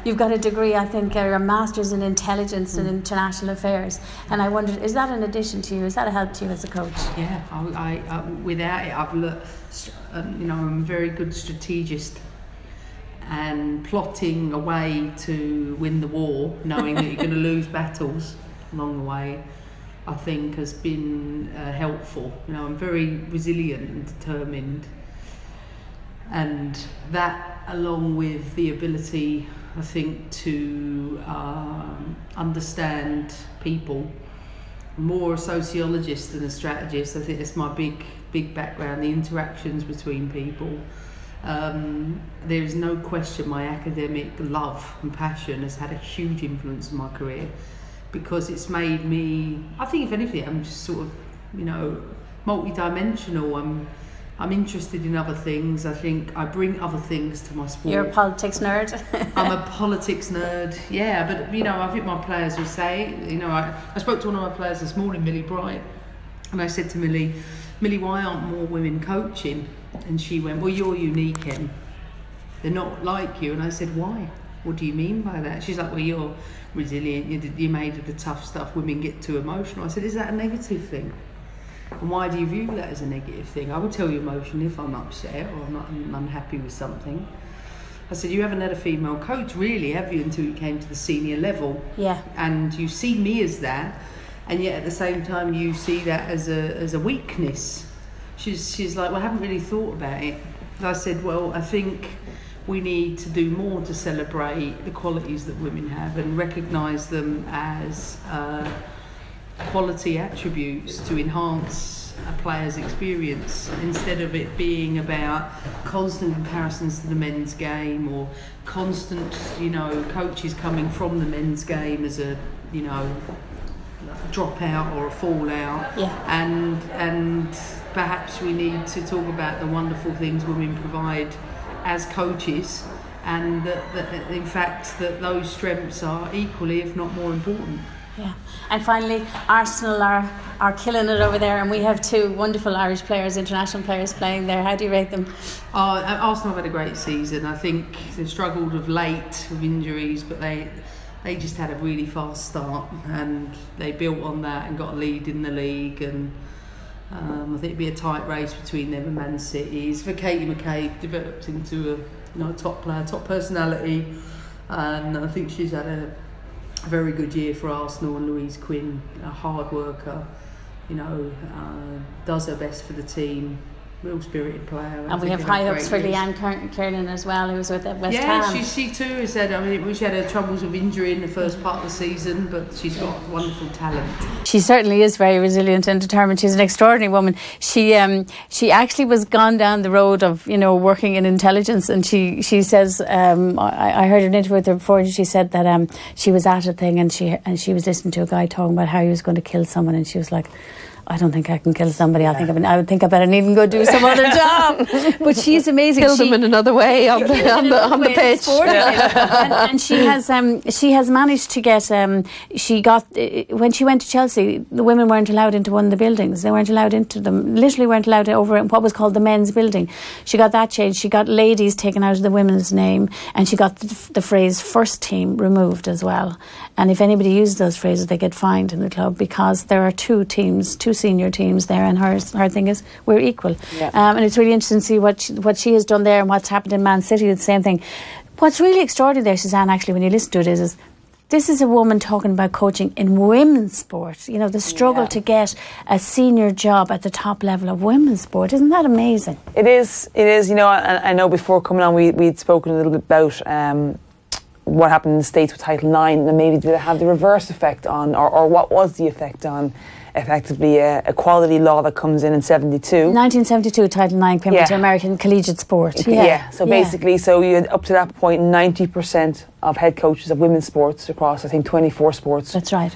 [SPEAKER 1] You've got a degree, I think, or a master's in intelligence and international affairs. And I wondered, is that an addition to you? Is that a help to you as a coach?
[SPEAKER 4] Yeah, I without it, I've learned, I'm a very good strategist. And plotting a way to win the war, knowing that you're going to lose battles along the way, I think has been helpful. I'm very resilient and determined, and that, along with the ability, I think, to understand people, more a sociologist than a strategist. I think it's my big background, the interactions between people. There is no question my academic love and passion has had a huge influence on my career, because it's made me, I think, if anything, I'm just sort of, multi-dimensional. I'm interested in other things. I think I bring other things to my sport.
[SPEAKER 1] You're a politics nerd.
[SPEAKER 4] I'm a politics nerd, yeah. But I think my players will say, I spoke to one of my players this morning, Millie Bright, and I said to Millie, why aren't more women coaching? And she went, well, you're unique, Em. They're not like you. And I said, why? What do you mean by that? She's like, well, you're resilient, you're made of the tough stuff, women get too emotional. I said, is that a negative thing? And why do you view that as a negative thing? I would tell you emotionally if I'm upset or I'm unhappy with something. I said, you haven't had a female coach, really, have you, until you came to the senior level?
[SPEAKER 1] Yeah.
[SPEAKER 4] And you see me as that, and yet at the same time you see that as a weakness. She's like, well, I haven't really thought about it. And I said, well, I think we need to do more to celebrate the qualities that women have and recognise them as quality attributes to enhance a player's experience, instead of it being about constant comparisons to the men's game, or constant, coaches coming from the men's game as a, dropout or a fallout. And perhaps we need to talk about the wonderful things women provide as coaches, and that in fact that those strengths are equally, if not more, important.
[SPEAKER 1] Yeah. And finally, Arsenal are killing it over there, and we have two wonderful Irish players, international players, playing there. How do you rate them?
[SPEAKER 4] Arsenal have had a great season. I think they've struggled of late with injuries, but they just had a really fast start, and they built on that and got a lead in the league. And I think it'd be a tight race between them and Man City. For Katie McCabe, developed into a top player, top personality, and I think she's had a very good year for Arsenal. And Louise Quinn, a hard worker, does her best for the team. Real spirited player.
[SPEAKER 1] And we have high hopes for Leanne Kiernan as well, who was with West Ham.
[SPEAKER 4] Yeah, she too has said, she had her troubles with injury in the first part of the season, but she's got wonderful talent.
[SPEAKER 1] She certainly is very resilient and determined. She's an extraordinary woman. She actually was gone down the road of, working in intelligence, and she says, I heard an interview with her before, and she said that she was at a thing, and she was listening to a guy talking about how he was going to kill someone, and she was like, I don't think I can kill somebody. I think I better even go do some other job. But she's amazing.
[SPEAKER 3] Kill them in another way on the pitch.
[SPEAKER 1] And she has managed to get. She got when she went to Chelsea, the women weren't allowed into one of the buildings. They weren't allowed into them. Literally weren't allowed over in what was called the men's building. She got that changed. She got ladies taken out of the women's name, and she got the phrase first team removed as well. And if anybody uses those phrases, they get fined in the club, because there are two senior teams there, and her thing is we're equal. And it's really interesting to see what she has done there and what's happened in Man City. The same thing. What's really extraordinary there, Suzanne, actually, when you listen to it, is this is a woman talking about coaching in women's sport. The struggle to get a senior job at the top level of women's sport. Isn't that amazing? It is.
[SPEAKER 2] I know before coming on we'd spoken a little bit about what happened in the States with Title IX, and maybe did it have the reverse effect on, or what was the effect on effectively a equality law that comes in 72.
[SPEAKER 1] 1972, Title IX came into American collegiate sport.
[SPEAKER 2] So basically, you had up to that point 90% of head coaches of women's sports across, I think, 24 sports.
[SPEAKER 1] That's right.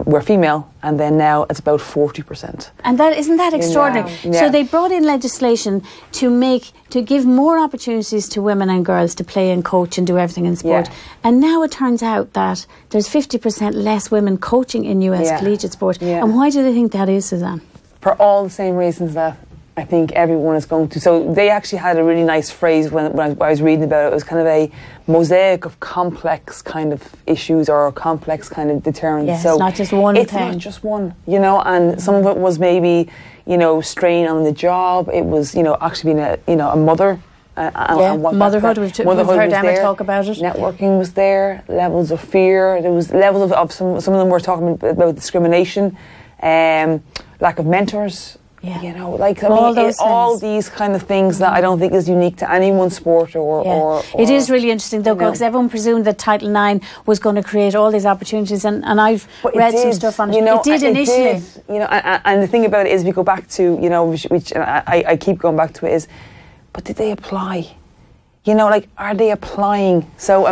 [SPEAKER 2] Were female, and then now it's about 40%.
[SPEAKER 1] And isn't that extraordinary? So they brought in legislation to give more opportunities to women and girls to play and coach and do everything in sport. And now it turns out that there's 50% less women coaching in US collegiate sport. And why do they think that is, Suzanne?
[SPEAKER 2] For all the same reasons that I think everyone is going to. So they actually had a really nice phrase when I was reading about it. It was kind of a mosaic of complex kind of issues, or complex kind of deterrents.
[SPEAKER 1] Yes,
[SPEAKER 2] so
[SPEAKER 1] it's not just one
[SPEAKER 2] it's
[SPEAKER 1] thing.
[SPEAKER 2] It's not just one, and some of it was maybe, strain on the job. It was, actually being a mother.
[SPEAKER 1] Motherhood. We've heard Emma talk about it.
[SPEAKER 2] Networking was there. Levels of fear. There was levels of some of them were talking about discrimination, lack of mentors. All these kind of things that I don't think is unique to any one sport or
[SPEAKER 1] it is really interesting though, because everyone presumed that Title IX was going to create all these opportunities, and I've read some stuff on it. It did initially.
[SPEAKER 2] And the thing about it is, we go back to, which I keep going back to it, is, but did they apply? Are they applying? So,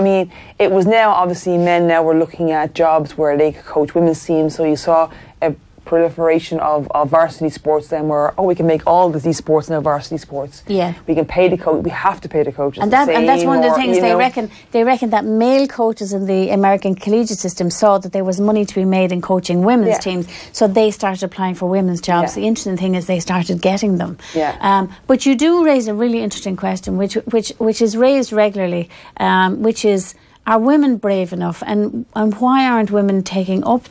[SPEAKER 2] it was now, obviously, men now were looking at jobs where they could coach women's teams. So you saw a proliferation of varsity sports then, where we can make all of these sports now varsity sports. We can pay the coach. We have to pay the coaches.
[SPEAKER 1] And that's one of the things they reckon. They reckon that male coaches in the American collegiate system saw that there was money to be made in coaching women's teams, so they started applying for women's jobs. The interesting thing is they started getting them. But you do raise a really interesting question, which is raised regularly, which is, are women brave enough, and why aren't women taking up,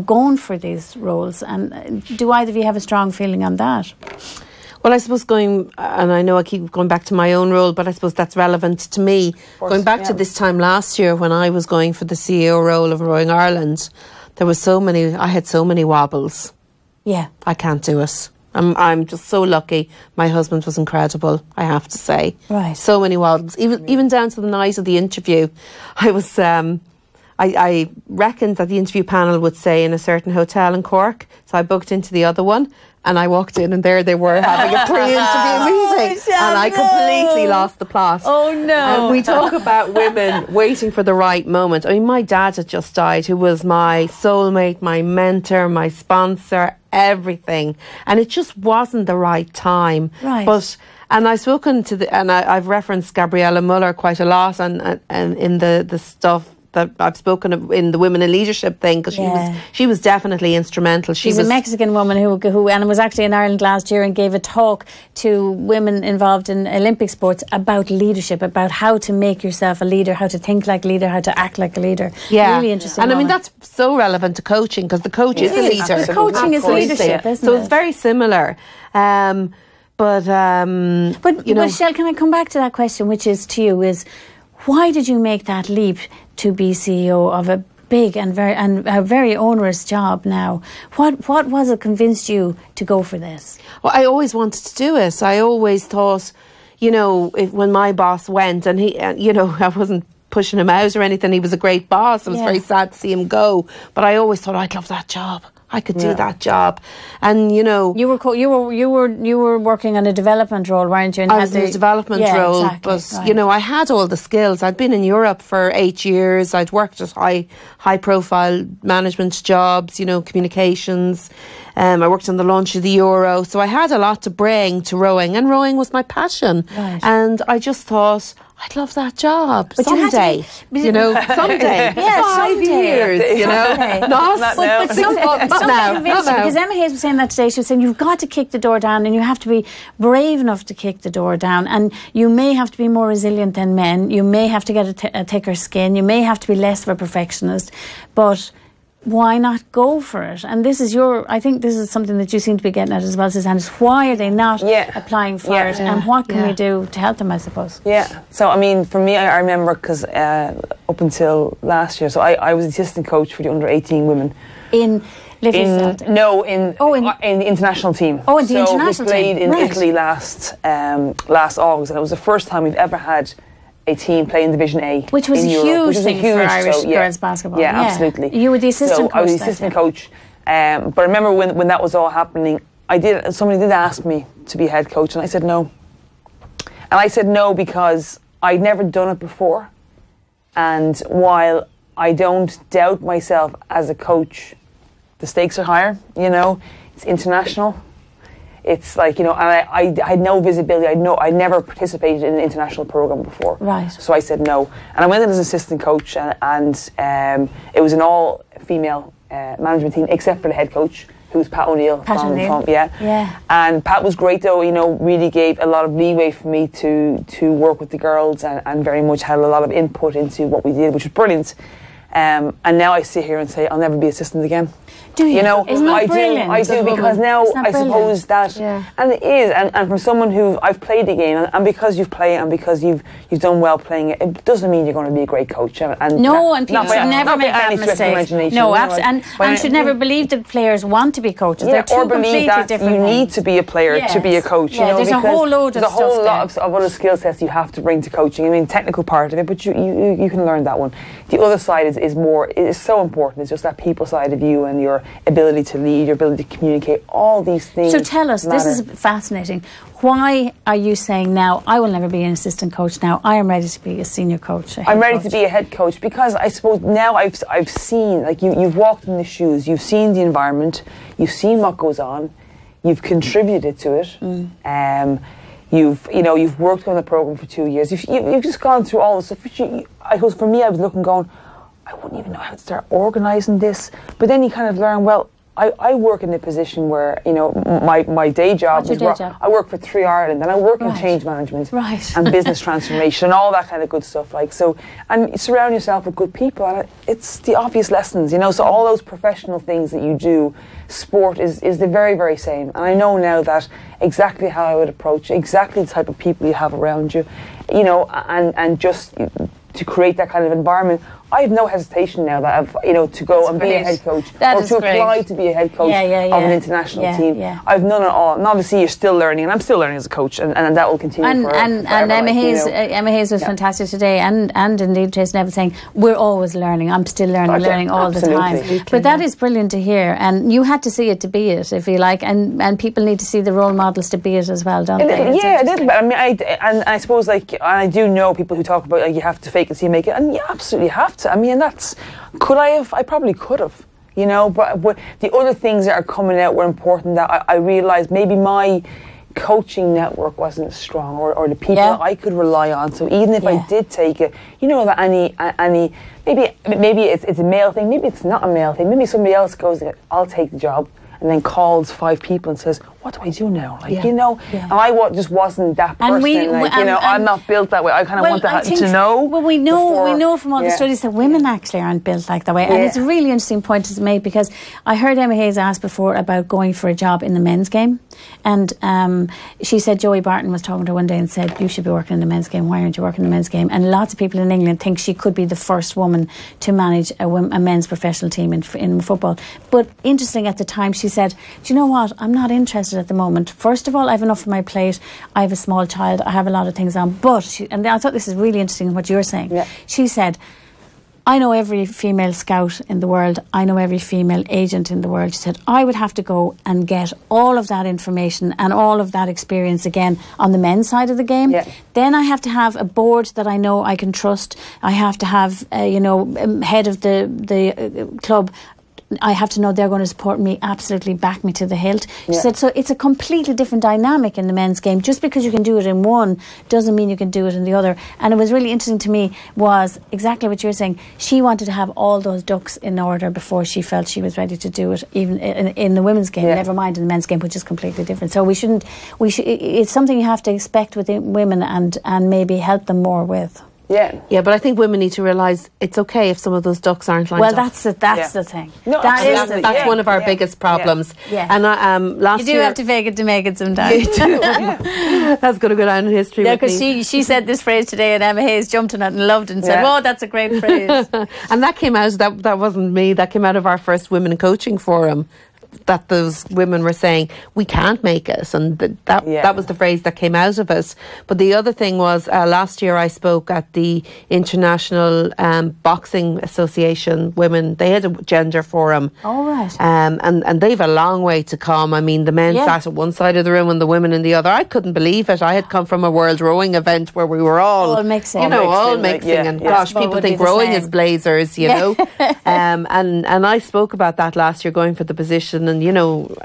[SPEAKER 1] going for these roles? And do either of you have a strong feeling on that?
[SPEAKER 3] Well, I suppose and I know I keep going back to my own role, but I suppose that's relevant to me. Going back to this time last year when I was going for the CEO role of Rowing Ireland, I had so many wobbles. I can't do it. I'm just so lucky. My husband was incredible, I have to say.
[SPEAKER 1] Right.
[SPEAKER 3] So many wobbles. Even down to the night of the interview, I was I reckoned that the interview panel would say in a certain hotel in Cork, so I booked into the other one. And I walked in and there they were having a pre-interview meeting. And I completely lost the plot.
[SPEAKER 1] Oh, no.
[SPEAKER 3] And we talk about women waiting for the right moment. I mean, my dad had just died, who was my soulmate, my mentor, my sponsor, everything. And it just wasn't the right time.
[SPEAKER 1] Right.
[SPEAKER 3] And I've spoken to I've referenced Gabriella Muller quite a lot and in the stuff that I've spoken of in the Women in Leadership thing, because she was definitely instrumental.
[SPEAKER 1] She's a Mexican woman who and was actually in Ireland last year and gave a talk to women involved in Olympic sports about leadership, about how to make yourself a leader, how to think like a leader, how to act like a leader. Yeah. Really interesting.
[SPEAKER 3] And I mean, that's so relevant to coaching, because the coach is a leader.
[SPEAKER 1] Coaching is leadership, isn't it?
[SPEAKER 3] So it's very similar. But
[SPEAKER 1] Michelle, can I come back to that question, which is to you, is why did you make that leap to be CEO of a big and a very onerous job now? What was it convinced you to go for this?
[SPEAKER 3] Well, I always wanted to do it. I always thought, when my boss went, and he, I wasn't pushing him out or anything. He was a great boss. I was very sad to see him go, but I always thought I'd love that job. I could do that job. And you were working on a development role, weren't you? And I was in a development role, exactly, but I had all the skills. I'd been in Europe for 8 years. I'd worked at high profile management jobs, communications. I worked on the launch of the Euro, so I had a lot to bring to rowing, and rowing was my passion. Right. And I just thought, I'd love that job. But someday, someday.
[SPEAKER 1] Yeah,
[SPEAKER 3] 5 years, Not
[SPEAKER 1] now. Because Emma Hayes was saying that today. She was saying, you've got to kick the door down, and you have to be brave enough to kick the door down. And you may have to be more resilient than men. You may have to get a thicker skin. You may have to be less of a perfectionist. But why not go for it? And I think this is something that you seem to be getting at as well, Suzanne, is why are they not applying for it, and what can we do to help them, I suppose?
[SPEAKER 2] Yeah, so I mean, for me, I remember, because up until last year, so I was assistant coach for the under-18 women.
[SPEAKER 1] In Littlefield?
[SPEAKER 2] In the international team.
[SPEAKER 1] Oh, in the international team.
[SPEAKER 2] So we played in Italy last August, and it was the first time we've ever had a team playing Division A,
[SPEAKER 1] which was a huge thing for Irish girls basketball.
[SPEAKER 2] Yeah, absolutely.
[SPEAKER 1] You were the assistant coach.
[SPEAKER 2] I was the assistant coach. But I remember when that was all happening, somebody did ask me to be head coach, and I said no. And I said no because I'd never done it before. And while I don't doubt myself as a coach, the stakes are higher. It's international. It's like, I had no visibility. I never participated in an international program before.
[SPEAKER 1] Right.
[SPEAKER 2] So I said no. And I went in as assistant coach, and it was an all-female management team, except for the head coach, who was Pat O'Neill.
[SPEAKER 1] Yeah.
[SPEAKER 2] And Pat was great, though, really gave a lot of leeway for me to work with the girls, and very much had a lot of input into what we did, which was brilliant. And now I sit here and say, I'll never be assistant again.
[SPEAKER 1] Do you?
[SPEAKER 2] Isn't that brilliant? I do, because now I suppose that, and it is, and from someone who I've played the game, and because you've played, and because you've done well playing it, it doesn't mean you're going to be a great coach. And
[SPEAKER 1] people should never make that mistake. No, absolutely, and should never believe that players want to be coaches. They're two completely different
[SPEAKER 2] you need to be a player to be a coach.
[SPEAKER 1] Yeah, there's a whole load of stuff.
[SPEAKER 2] There's a whole lot of other skill sets you have to bring to coaching. I mean, technical part of it, but you can learn that one. The other side is so important. It's just that people side of you, and your ability to lead, your ability to communicate, all these things.
[SPEAKER 1] So tell us, this is fascinating. Why are you saying now, I will never be an assistant coach now, I am ready to be a senior coach?
[SPEAKER 2] I'm ready to be a head coach, because I suppose now I've seen, like you've walked in the shoes, you've seen the environment, you've seen what goes on, you've contributed to it, you've worked on the program for 2 years, you've just gone through all the stuff, which I suppose for me, I was looking going, I wouldn't even know how to start organising this, but then you kind of learn, well, I work in a position where, my day job is I work for 3 Ireland, and I work in change management and business transformation and all that kind of good stuff. And you surround yourself with good people, and it's the obvious lessons, so all those professional things that you do, sport is the very, very same. And I know now that exactly how I would approach, exactly the type of people you have around you, and just to create that kind of environment. I have no hesitation now that I've, to go and be a head coach or to apply to be a head coach of an international team. Yeah. I've none at all. And obviously, you're still learning, and I'm still learning as a coach, and that will continue forever.
[SPEAKER 1] And Emma Hayes was fantastic today, and indeed Tracy Neville saying we're always learning. I'm still learning all the time. But that is brilliant to hear, and you had to see it to be it, if you like, and people need to see the role models to be it as well, don't they?
[SPEAKER 2] Yeah, a little bit. I mean, I suppose I do know people who talk about you have to fake it till you make it, and you absolutely have to. I mean, could I have? I probably could have. But the other things that are coming out were important. That I realised maybe my coaching network wasn't as strong, or the people I could rely on. So even if I did take it, that any maybe it's a male thing, maybe it's not a male thing, maybe somebody else goes, I'll take the job, and then calls 5 people and says, what do I do now? And I just wasn't that person. I'm not built that way. I kind of want to know.
[SPEAKER 1] Well, we know from all the studies that women actually aren't built like that way. And it's a really interesting point to make, because I heard Emma Hayes ask before about going for a job in the men's game. And she said Joey Barton was talking to her one day and said, you should be working in the men's game. Why aren't you working in the men's game? And lots of people in England think she could be the first woman to manage a men's professional team in football. But interesting, at the time she said, do you know what? I'm not interested at the moment. First of all, I have enough on my plate. I have a small child. I have a lot of things on. But, and I thought this is really interesting what you're saying. Yeah. She said, I know every female scout in the world. I know every female agent in the world. She said, I would have to go and get all of that information and all of that experience again on the men's side of the game. Yeah. Then I have to have a board that I know I can trust. I have to have, head of the club. I have to know they're going to support me, absolutely back me to the hilt. She said, so it's a completely different dynamic in the men's game. Just because you can do it in one doesn't mean you can do it in the other. And it was really interesting to me was exactly what you're saying. She wanted to have all those ducks in order before she felt she was ready to do it, even in the women's game, never mind in the men's game, which is completely different. So it's something you have to expect with women and maybe help them more with.
[SPEAKER 3] Yeah, but I think women need to realise it's okay if some of those ducks aren't lined up.
[SPEAKER 1] Well, that's the thing.
[SPEAKER 3] No, that's one of our biggest problems.
[SPEAKER 1] Yeah.
[SPEAKER 3] And last year...
[SPEAKER 1] You do have to fake it to make it sometimes.
[SPEAKER 3] You do. That's going to go down in history with me.
[SPEAKER 1] Because she said this phrase today and Emma Hayes jumped on it and loved it and said, oh, that's a great phrase.
[SPEAKER 3] And that came out, that wasn't me, that came out of our first Women in Coaching Forum, that those women were saying we can't make it, and that was the phrase that came out of it. But the other thing was last year I spoke at the International Boxing Association Women. They had a gender forum.
[SPEAKER 1] All right.
[SPEAKER 3] And they've a long way to come. I mean, the men sat at one side of the room and the women in the other. I couldn't believe it. I had come from a world rowing event where we were all mixing, and gosh, people think rowing is blazers, know. And I spoke about that last year, going for the position, and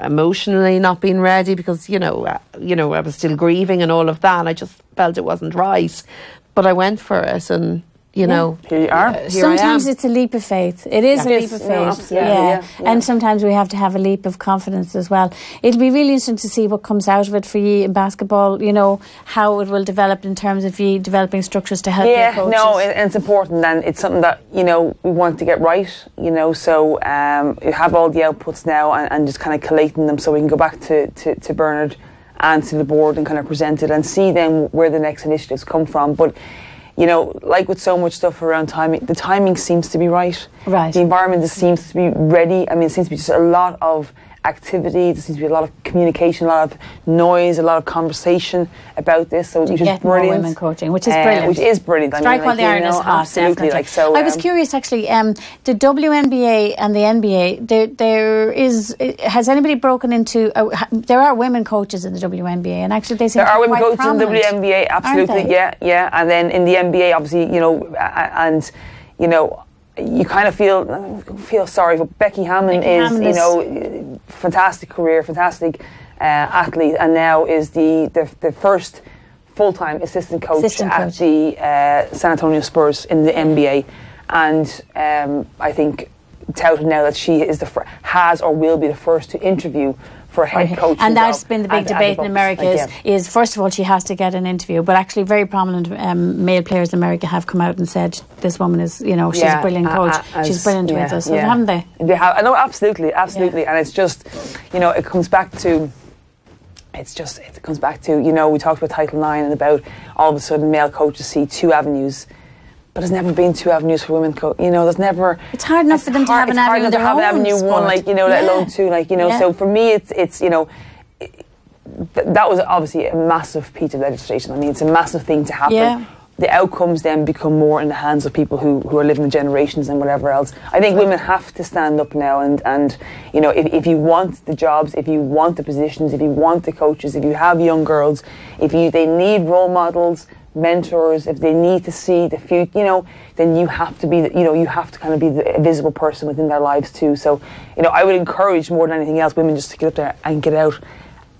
[SPEAKER 3] emotionally not being ready because I was still grieving and all of that. I just felt it wasn't right, but I went for it, and here
[SPEAKER 2] you are.
[SPEAKER 1] Sometimes it's a leap of faith. It is a leap of faith. Yeah. And sometimes we have to have a leap of confidence as well. It'll be really interesting to see what comes out of it for you in basketball, how it will develop in terms of you developing structures to help your coaches.
[SPEAKER 2] No, it's important, and it's something that, we want to get right, so you have all the outputs now and just kind of collating them so we can go back to Bernard and to the board and kind of present it and see then where the next initiatives come from. But like with so much stuff around timing, the timing seems to be right.
[SPEAKER 1] Right.
[SPEAKER 2] The environment just seems to be ready. I mean, it seems to be just a lot of activity. There seems to be a lot of communication, a lot of noise, a lot of conversation about this. So which is brilliant.
[SPEAKER 1] More women coaching, which is brilliant.
[SPEAKER 2] Which is brilliant.
[SPEAKER 1] Strike while the iron is hot.
[SPEAKER 2] Absolutely.
[SPEAKER 1] Definitely. I was curious, actually. The WNBA and the NBA. There is. Has anybody broken into? There are women coaches in the WNBA, and actually they seem
[SPEAKER 2] there
[SPEAKER 1] to
[SPEAKER 2] are
[SPEAKER 1] be
[SPEAKER 2] women
[SPEAKER 1] quite
[SPEAKER 2] coaches in the WNBA. Absolutely. Yeah. And then in the NBA, obviously, you kind of feel sorry, but Becky Hammond is fantastic career, fantastic athlete, and now is the first full-time assistant coach at the San Antonio Spurs in the NBA, and I think touted now that she is has or will be the first to interview for a head coach.
[SPEAKER 1] And that's been the big debate in America is first of all she has to get an interview, but actually very prominent male players in America have come out and said this woman is, she's a brilliant coach, she's brilliant with us, haven't they?
[SPEAKER 2] They have. No, absolutely, and it's just, it comes back to. It comes back to, we talked about Title IX and about all of a sudden male coaches see two avenues but there's never been 2 avenues for women. There's never.
[SPEAKER 1] It's hard enough for them to have an avenue in their own
[SPEAKER 2] avenue
[SPEAKER 1] sport.
[SPEAKER 2] one, let alone 2. So for me, it's that was obviously a massive piece of legislation. I mean, it's a massive thing to happen.
[SPEAKER 1] Yeah.
[SPEAKER 2] The outcomes then become more in the hands of people who are living in generations and whatever else. I think women have to stand up now and if you want the jobs, if you want the positions, if you want the coaches, if you have young girls, they need role models, mentors, if they need to see the future, then you have to be, you have to kind of be the visible person within their lives too. So, I would encourage more than anything else women just to get up there and get out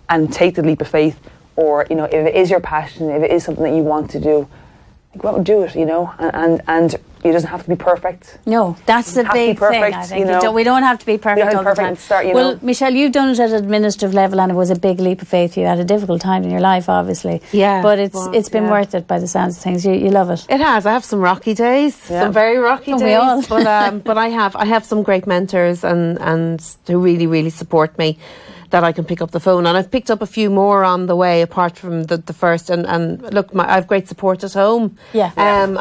[SPEAKER 2] and take the leap of faith, or, if it is your passion, if it is something that you want to do, go out and do it, and it doesn't have to be perfect.
[SPEAKER 1] No, that's the big thing, I think. We don't have to be perfect all the time. Well, Michelle, you've done it at an administrative level, and it was a big leap of faith. You had a difficult time in your life, obviously.
[SPEAKER 3] Yeah.
[SPEAKER 1] But it's been worth it by the sounds of things. You love it.
[SPEAKER 3] It has. I have some rocky days, some very rocky days.
[SPEAKER 1] We all.
[SPEAKER 3] But I have some great mentors and who really, really support me, that I can pick up the phone. And I've picked up a few more on the way, apart from the first. And look, I have great support at home.
[SPEAKER 1] Yeah.
[SPEAKER 3] And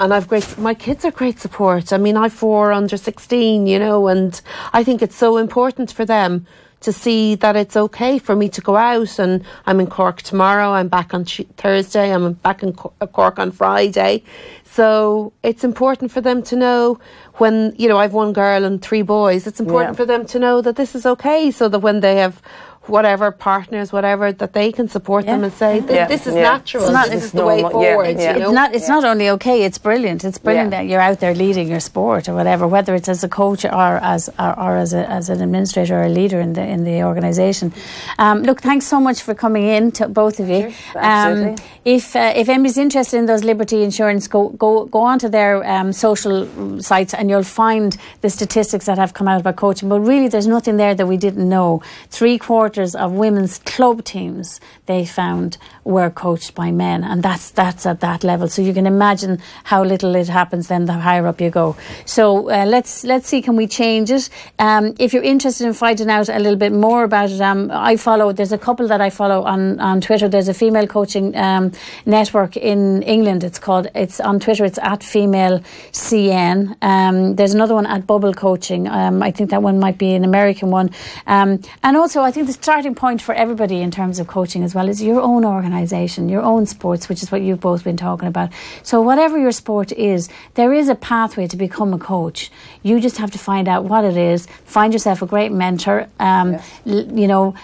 [SPEAKER 3] my kids are great support. I mean, I've 4 under 16, and I think it's so important for them to see that it's okay for me to go out. And I'm in Cork tomorrow. I'm back on Thursday. I'm back in Cork on Friday. So it's important for them to know when, I've 1 girl and 3 boys. It's important for them to know that this is okay, so that when they have whatever partners, whatever, that they can support them and say, this is natural, this is the way forward.
[SPEAKER 1] It's not only okay, it's brilliant. It's brilliant that you're out there leading your sport or whatever, whether it's as a coach or as an administrator or a leader in the organisation. Look, thanks so much for coming in, to both of you.
[SPEAKER 2] Absolutely.
[SPEAKER 1] If anybody's interested in those Liberty Insurance, go onto their social sites, and you'll find the statistics that have come out about coaching. But really, there's nothing there that we didn't know. 3/4 of women's club teams, they found, were coached by men, and that's at that level. So you can imagine how little it happens then the higher up you go. So let's see, can we change it? If you're interested in finding out a little bit more about it, there's a couple that I follow on Twitter. There's a female coaching network in England. It's on Twitter, it's at female CN. There's another one at Bubble Coaching. I think that one might be an American one. And also, I think the starting point for everybody in terms of coaching as well is your own organisation, your own sports, which is what you've both been talking about. So whatever your sport is, there is a pathway to become a coach. You just have to find out what it is, find yourself a great mentor, do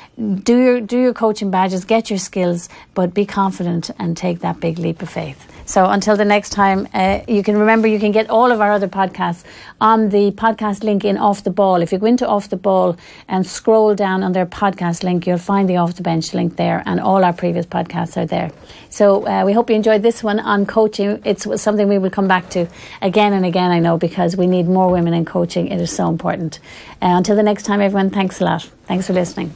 [SPEAKER 1] your coaching badges, get your skills, but be confident and take that big leap of faith. So until the next time, you can get all of our other podcasts on the podcast link in Off the Ball. If you go into Off the Ball and scroll down on their podcast link, you'll find the Off the Bench link there, and all our previous podcasts are there. So we hope you enjoyed this one on coaching. It's something we will come back to again and again, I know, because we need more women in coaching. It is so important. Until the next time, everyone, thanks a lot. Thanks for listening.